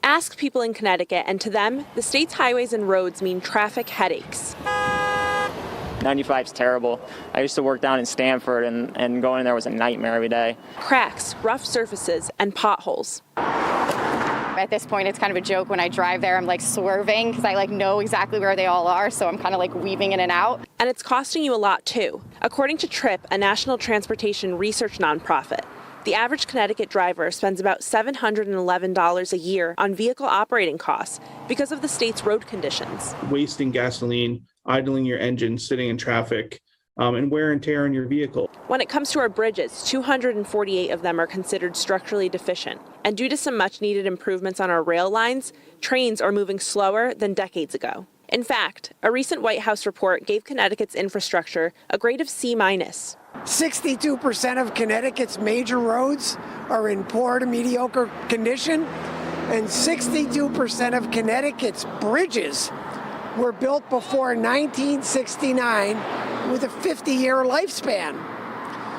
Ask people in Connecticut, and to them, the state's highways and roads mean traffic headaches. 95 is terrible. I used to work down in Stamford, and going in there was a nightmare every day. Cracks, rough surfaces, and potholes. At this point, it's kind of a joke when I drive there. I'm like swerving because I know exactly where they all are, so I'm kind of weaving in and out. And it's costing you a lot too. According to TRIP, a national transportation research nonprofit, the average Connecticut driver spends about $711 a year on vehicle operating costs because of the state's road conditions. Wasting gasoline, idling your engine, sitting in traffic, and wear and tear on your vehicle. When it comes to our bridges, 248 of them are considered structurally deficient. And due to some much needed improvements on our rail lines, trains are moving slower than decades ago. In fact, a recent White House report gave Connecticut's infrastructure a grade of C-. 62% of Connecticut's major roads are in poor to mediocre condition, and 62% of Connecticut's bridges were built before 1969 with a 50-year lifespan.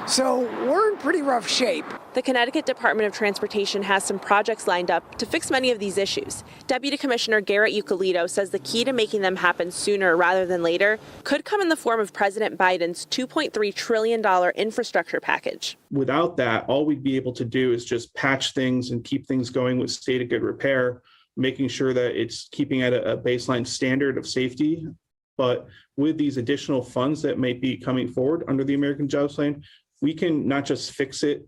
So we're in pretty rough shape. The Connecticut Department of Transportation has some projects lined up to fix many of these issues. Deputy Commissioner Garrett Eucalito says the key to making them happen sooner rather than later could come in the form of President Biden's $2.3 trillion infrastructure package. Without that, all we'd be able to do is just patch things and keep things going with state of good repair, making sure that it's keeping at a baseline standard of safety. But with these additional funds that might be coming forward under the American Jobs Plan, we can not just fix it,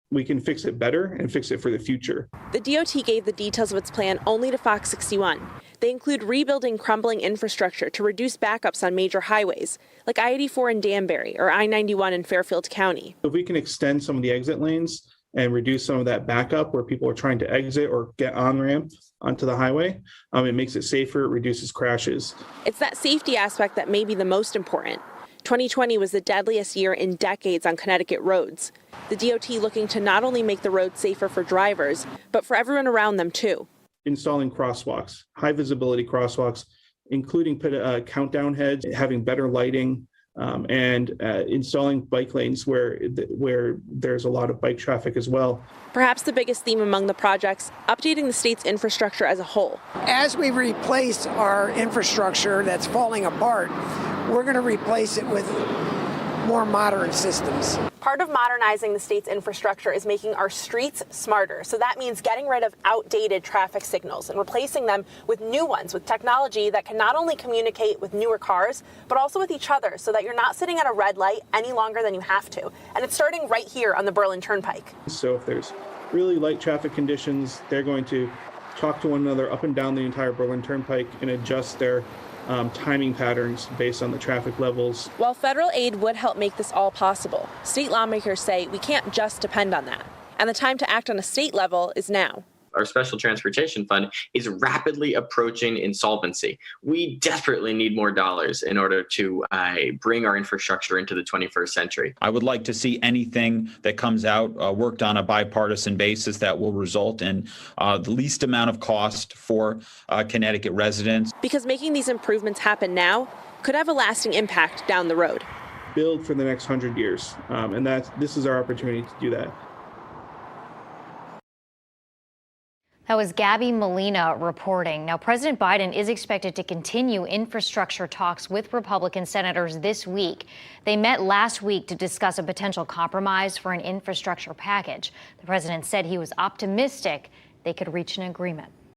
we can fix it better and fix it for the future. The DOT gave the details of its plan only to Fox 61. They include rebuilding crumbling infrastructure to reduce backups on major highways, like I-84 in Danbury or I-91 in Fairfield County. If we can extend some of the exit lanes and reduce some of that backup where people are trying to exit or get on ramp onto the highway, it makes it safer, it reduces crashes. It's that safety aspect that may be the most important. 2020 was the deadliest year in decades on Connecticut roads. The DOT looking to not only make the roads safer for drivers, but for everyone around them too. Installing crosswalks, high visibility crosswalks, including countdown heads, having better lighting, and installing bike lanes where there's a lot of bike traffic as well. Perhaps the biggest theme among the projects, updating the state's infrastructure as a whole. As we replace our infrastructure that's falling apart, we're going to replace it with more modern systems. Part of modernizing the state's infrastructure is making our streets smarter. So that means getting rid of outdated traffic signals and replacing them with new ones, with technology that can not only communicate with newer cars, but also with each other so that you're not sitting at a red light any longer than you have to. And it's starting right here on the Berlin Turnpike. So if there's really light traffic conditions, they're going to talk to one another up and down the entire Berlin Turnpike and adjust their timing patterns based on the traffic levels. While federal aid would help make this all possible, state lawmakers say we can't just depend on that. And the time to act on a state level is now. Our special transportation fund is rapidly approaching insolvency. We desperately need more dollars in order to bring our infrastructure into the 21st century. I would like to see anything that comes out worked on a bipartisan basis that will result in the least amount of cost for Connecticut residents. Because making these improvements happen now could have a lasting impact down the road. Build for the next 100 years, and this is our opportunity to do that. That was Gabby Molina reporting. Now, President Biden is expected to continue infrastructure talks with Republican senators this week. They met last week to discuss a potential compromise for an infrastructure package. The president said he was optimistic they could reach an agreement.